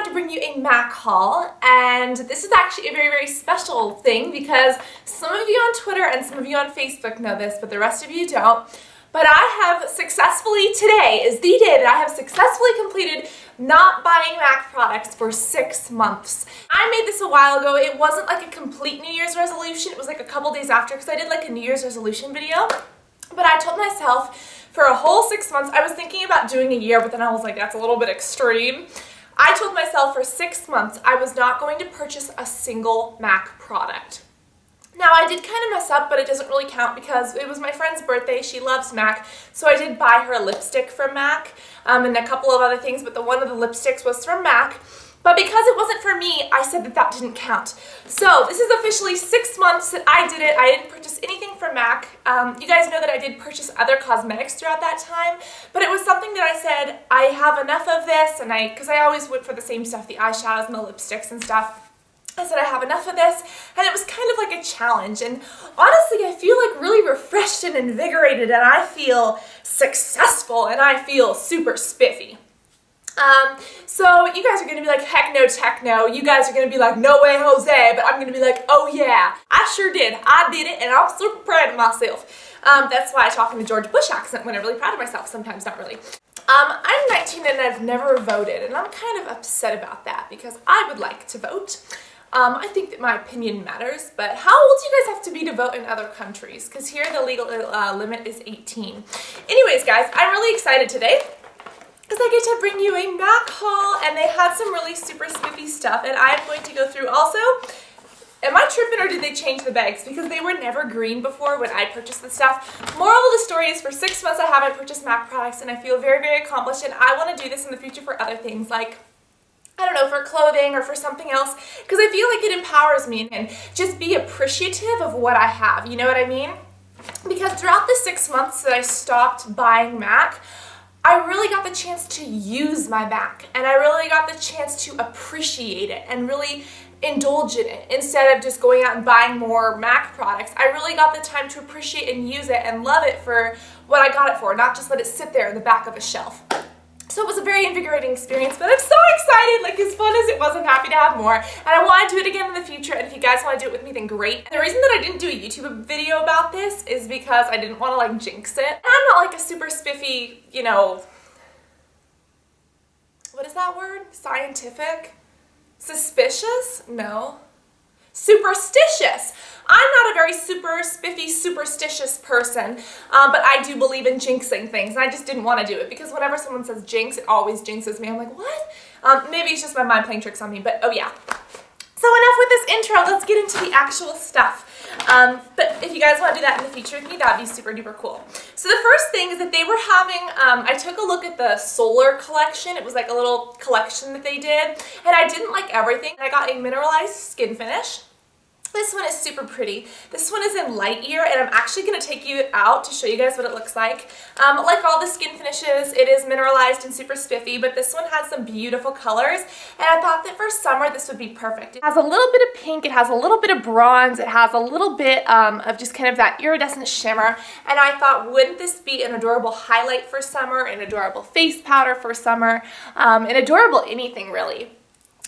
wanted to bring you a MAC haul, and this is actually a very, very special thing because some of you on Twitter and some of you on Facebook know this, but the rest of you don't. But I have successfully, today is the day that I have successfully completed not buying MAC products for 6 months. I made this a while ago. It wasn't like a complete New Year's resolution. It was like a couple days after because I did like a New Year's resolution video. But I told myself for a whole 6 months, I was thinking about doing a year, but then I was like, that's a little bit extreme. I told myself for 6 months I was not going to purchase a single MAC product. Now, I did kind of mess up, but it doesn't really count because it was my friend's birthday. She loves MAC, so I did buy her a lipstick from MAC and a couple of other things, but one of the lipsticks was from MAC. But because it wasn't for me, I said that that didn't count. So this is officially 6 months that I did it. I didn't purchase anything from MAC. You guys know that I did purchase other cosmetics throughout that time, but it was something that I said, I have enough of this, and because I always went for the same stuff, the eyeshadows and the lipsticks and stuff. I said I have enough of this, and it was kind of like a challenge, and honestly I feel like really refreshed and invigorated, and I feel successful, and I feel super spiffy. So you guys are going to be like, heck no, tech no. You guys are going to be like, no way, Jose, but I'm going to be like, oh yeah, I sure did. I did it, and I'm super proud of myself. That's why I talk in a George Bush accent when I'm really proud of myself, sometimes not really. I'm 19 and I've never voted, and I'm kind of upset about that because I would like to vote. I think that my opinion matters, but how old do you guys have to be to vote in other countries? Because here the legal limit is 18. Anyways, guys, I'm really excited today because I get to bring you a MAC haul, and they had some really super spiffy stuff, and I'm going to go through also. Am I tripping, or did they change the bags? Because they were never green before when I purchased the stuff. Moral of the story is for 6 months I haven't purchased MAC products, and I feel very, very accomplished, and I want to do this in the future for other things like, I don't know, for clothing or for something else, because I feel like it empowers me and just be appreciative of what I have, you know what I mean? Because throughout the 6 months that I stopped buying MAC, I really got the chance to use my MAC, and I really got the chance to appreciate it and really indulge in it instead of just going out and buying more MAC products. I really got the time to appreciate and use it and love it for what I got it for, not just let it sit there in the back of a shelf. So it was a very invigorating experience, but I'm so excited, like as fun as it was, I'm happy to have more, and I want to do it again in the future, and if you guys want to do it with me, then great. And the reason that I didn't do a YouTube video about this is because I didn't want to like jinx it. And I'm not like a super spiffy, you know, what is that word? Scientific? Suspicious? No. Superstitious. I'm not a very super spiffy, superstitious person, but I do believe in jinxing things, and I just didn't want to do it because whenever someone says jinx, it always jinxes me. I'm like, what? Maybe it's just my mind playing tricks on me, but oh yeah. So enough with this intro, let's get into the actual stuff. But if you guys want to do that in the future with me, that'd be super duper cool. So the first thing is that they were having, I took a look at the Solar collection. It was like a little collection that they did, and I didn't like everything. I got a mineralized skin finish. This one is super pretty. This one is in light ear, and I'm actually going to take you out to show you guys what it looks like. Like all the skin finishes, it is mineralized and super spiffy, but this one has some beautiful colors, and I thought that for summer this would be perfect. It has a little bit of pink, it has a little bit of bronze, it has a little bit of just kind of that iridescent shimmer, and I thought, wouldn't this be an adorable highlight for summer, an adorable face powder for summer, an adorable anything really.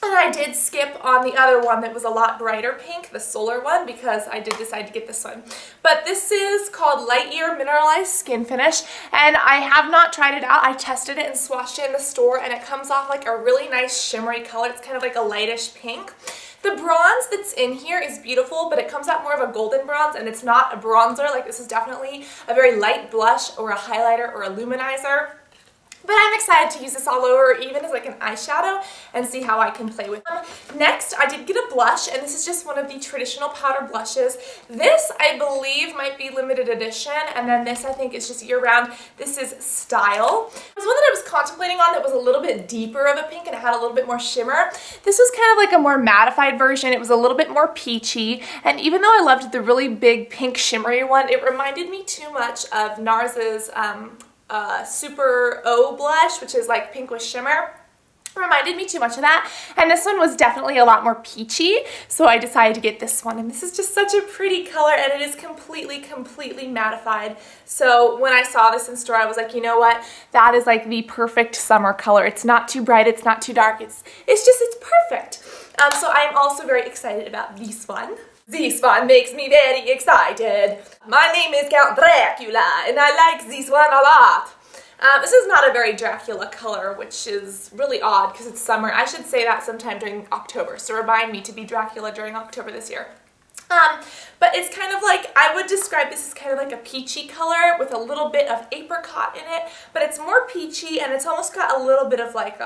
And I did skip on the other one that was a lot brighter pink, the Solar one, because I did decide to get this one. But this is called Light Ear Mineralized Skin Finish, and I have not tried it out. I tested it and swatched it in the store, and it comes off like a really nice shimmery color. It's kind of like a lightish pink. The bronze that's in here is beautiful, but it comes out more of a golden bronze, and it's not a bronzer. Like, this is definitely a very light blush or a highlighter or a luminizer. But I'm excited to use this all over, even as like an eyeshadow, and see how I can play with them. Next, I did get a blush, and this is just one of the traditional powder blushes. This, I believe, might be limited edition, and then this, I think, is just year-round. This is Style. There's one that I was contemplating on that was a little bit deeper of a pink, and it had a little bit more shimmer. This was kind of like a more mattified version. It was a little bit more peachy, and even though I loved the really big pink shimmery one, it reminded me too much of NARS's Super O blush, which is like pink with shimmer. reminded me too much of that, and this one was definitely a lot more peachy, so I decided to get this one. And this is just such a pretty color, and it is completely mattified. So when I saw this in store, I was like, you know what, that is like the perfect summer color. It's not too bright, it's not too dark, it's perfect. So I am also very excited about this one. This one makes me very excited. My name is Count Dracula, and I like this one a lot. This is not a very Dracula color, which is really odd because it's summer. I should say that sometime during October, so remind me to be Dracula during October this year. But it's kind of like, I would describe this as kind of like a peachy color with a little bit of apricot in it, but it's more peachy, and it's almost got a little bit of like,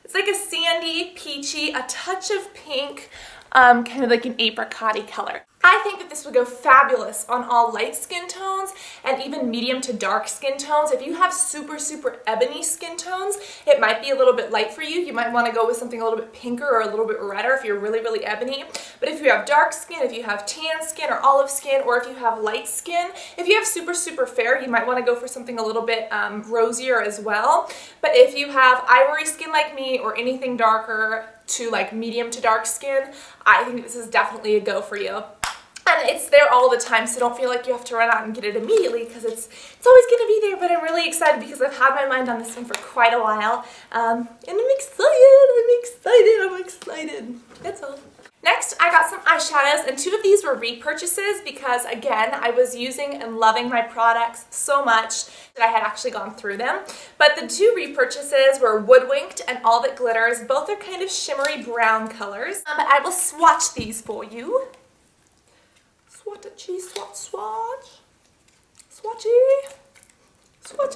it's like a sandy, peachy, a touch of pink, kind of like an apricot-y color. I think that this would go fabulous on all light skin tones and even medium to dark skin tones. If you have super ebony skin tones, it might be a little bit light for you. You might want to go with something a little bit pinker or a little bit redder if you're really ebony. But if you have dark skin, if you have tan skin or olive skin, or if you have light skin, if you have super fair, you might want to go for something a little bit rosier as well. But if you have ivory skin like me or anything darker to like medium to dark skin, I think this is definitely a go for you. And it's there all the time, so don't feel like you have to run out and get it immediately, because it's always going to be there. But I'm really excited because I've had my mind on this one for quite a while. And I'm excited. That's all. Next, I got some eyeshadows, and 2 of these were repurchases because, again, I was using and loving my products so much that I had actually gone through them. But the 2 repurchases were Woodwinked and All That Glitters. Both are kind of shimmery brown colors. But I will swatch these for you. Swatchy, swatch. Swatchy. Swatch.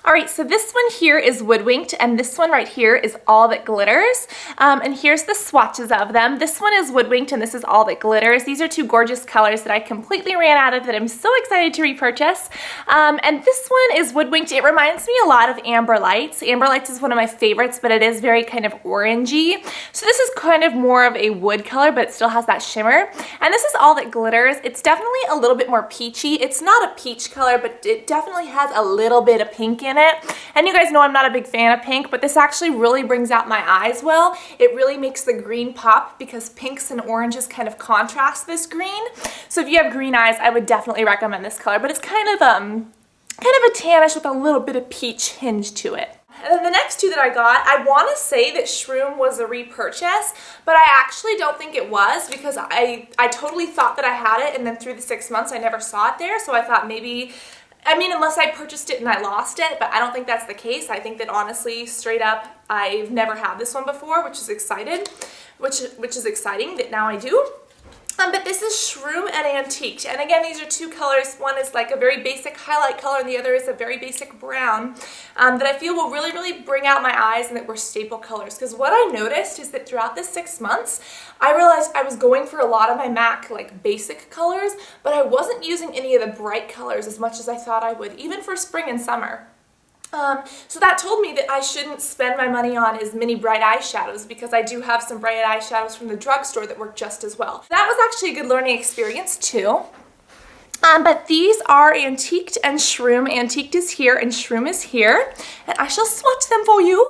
Alright, so this one here is Woodwinked, and this one right here is All That Glitters. And here's the swatches of them. This one is Woodwinked, and this is All That Glitters. These are 2 gorgeous colors that I completely ran out of that I'm so excited to repurchase. And this one is Woodwinked. It reminds me a lot of Amber Lights. Amber Lights is one of my favorites, but it is very kind of orangey. So this is kind of more of a wood color, but it still has that shimmer. And this is All That Glitters. It's definitely a little bit more peachy. It's not a peach color, but it definitely has a little bit of pink in it. And you guys know I'm not a big fan of pink, but this actually really brings out my eyes well. It really makes the green pop because pinks and oranges kind of contrast this green. So if you have green eyes, I would definitely recommend this color, but it's kind of a tannish with a little bit of peach hinge to it. And then the next 2 that I got, I want to say that Shroom was a repurchase, but I actually don't think it was because I totally thought that I had it, and then through the 6 months I never saw it there, so I thought maybe, I mean, unless I purchased it and I lost it, but I don't think that's the case. I think that honestly, straight up, I've never had this one before, which is exciting that now I do. But this is Shroom and Antiqued, and again, these are 2 colors. One is like a very basic highlight color, and the other is a very basic brown that I feel will really bring out my eyes, and that were staple colors. Because what I noticed is that throughout the 6 months, I realized I was going for a lot of my MAC like basic colors, but I wasn't using any of the bright colors as much as I thought I would, even for spring and summer. So that told me that I shouldn't spend my money on as many bright eyeshadows, because I do have some bright eyeshadows from the drugstore that work just as well. That was actually a good learning experience too. But these are Antiqued and Shroom. Antiqued is here and Shroom is here, and I shall swatch them for you.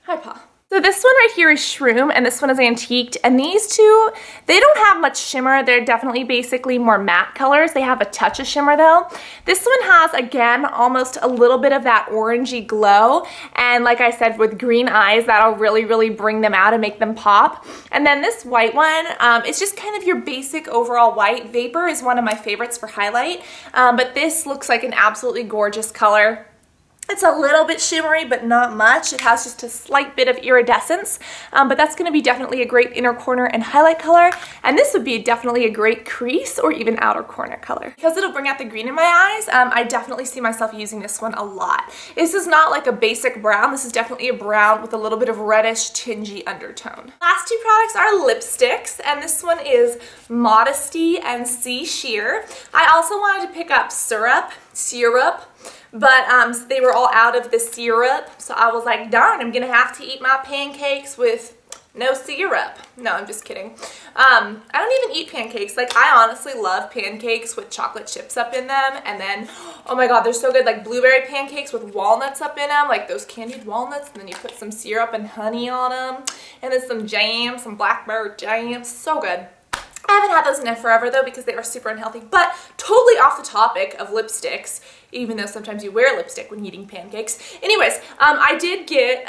Hi, Pa. So this one right here is Shroom, and this one is Antiqued, and these 2, they don't have much shimmer. They're definitely basically more matte colors. They have a touch of shimmer though. This one has, again, almost a little bit of that orangey glow, and like I said, with green eyes, that'll really bring them out and make them pop. And then this white one, it's just kind of your basic overall white. Vapor is one of my favorites for highlight, but this looks like an absolutely gorgeous color. It's a little bit shimmery, but not much. It has just a slight bit of iridescence, but that's going to be definitely a great inner corner and highlight color. And this would be definitely a great crease or even outer corner color. Because it'll bring out the green in my eyes, I definitely see myself using this one a lot. This is not like a basic brown. This is definitely a brown with a little bit of reddish, tingy undertone. Last 2 products are lipsticks, and this one is Modesty and Sea Sheer. I also wanted to pick up syrup, but they were all out of the syrup, so I was like, darn, I'm gonna have to eat my pancakes with No syrup. No, I'm just kidding. I don't even eat pancakes. Like, I honestly love pancakes with chocolate chips up in them. And then, oh my god, they're so good. Like blueberry pancakes with walnuts up in them. Like those candied walnuts. And then you put some syrup and honey on them. And then some jam, some blackberry jam. So good. I haven't had those in forever though because they are super unhealthy. But totally off the topic of lipsticks, even though sometimes you wear lipstick when eating pancakes. Anyways, I did get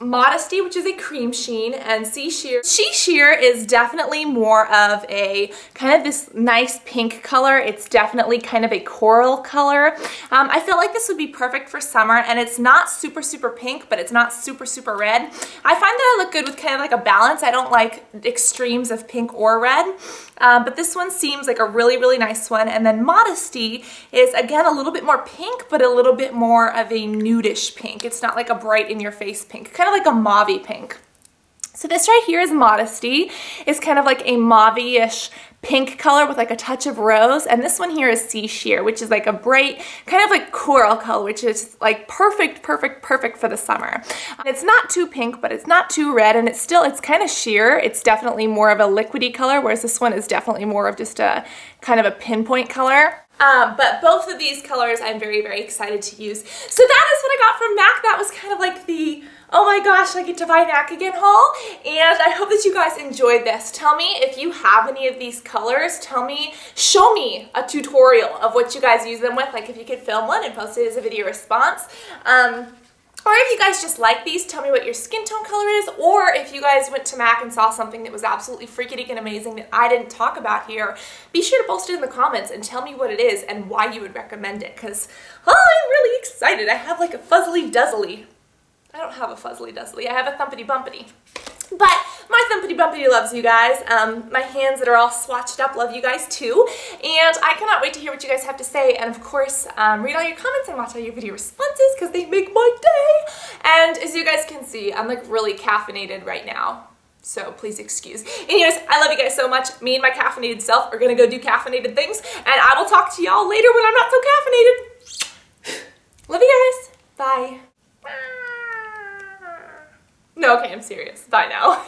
Modesty, which is a cream sheen, and Sea Sheer. Sea Sheer is definitely more of a kind of this nice pink color. It's definitely kind of a coral color. I feel like this would be perfect for summer, and it's not super, super pink, but it's not super, super red. I find that I look good with kind of like a balance. I don't like extremes of pink or red, but this one seems like a really, really nice one. And then Modesty is, again, a little bit more pink, but a little bit more of a nudish pink. It's not like a bright in your face pink, kind of like a mauve-y pink. So this right here is Modesty. It's kind of like a mauve-ish pink color with like a touch of rose. And this one here is Sea Sheer, which is like a bright, kind of like coral color, which is like perfect, perfect, perfect for the summer. It's not too pink, but it's not too red, and it's kind of sheer. It's definitely more of a liquidy color, whereas this one is definitely more of just a kind of a pinpoint color. But both of these colors I'm very, very excited to use. So that is what I got from MAC. That was kind of like the, oh my gosh, I get to buy MAC again haul. And I hope that you guys enjoyed this. Tell me if you have any of these colors. Show me a tutorial of what you guys use them with. Like if you could film one and post it as a video response. Or if you guys just like these, tell me what your skin tone color is. Or if you guys went to MAC and saw something that was absolutely freaking amazing that I didn't talk about here, be sure to post it in the comments and tell me what it is and why you would recommend it. Because I'm really excited. I have like a fuzzly duzzly. I don't have a fuzzly duzzly. I have a thumpity bumpity. But my thumpity bumpity loves you guys. My hands that are all swatched up love you guys too. And I cannot wait to hear what you guys have to say. And of course, read all your comments and watch all your video responses because they make my day. And as you guys can see, I'm like really caffeinated right now. So please excuse. Anyways, I love you guys so much. Me and my caffeinated self are going to go do caffeinated things. And I will talk to y'all later when I'm not so caffeinated. Love you guys. Bye. No, okay, I'm serious. Bye now.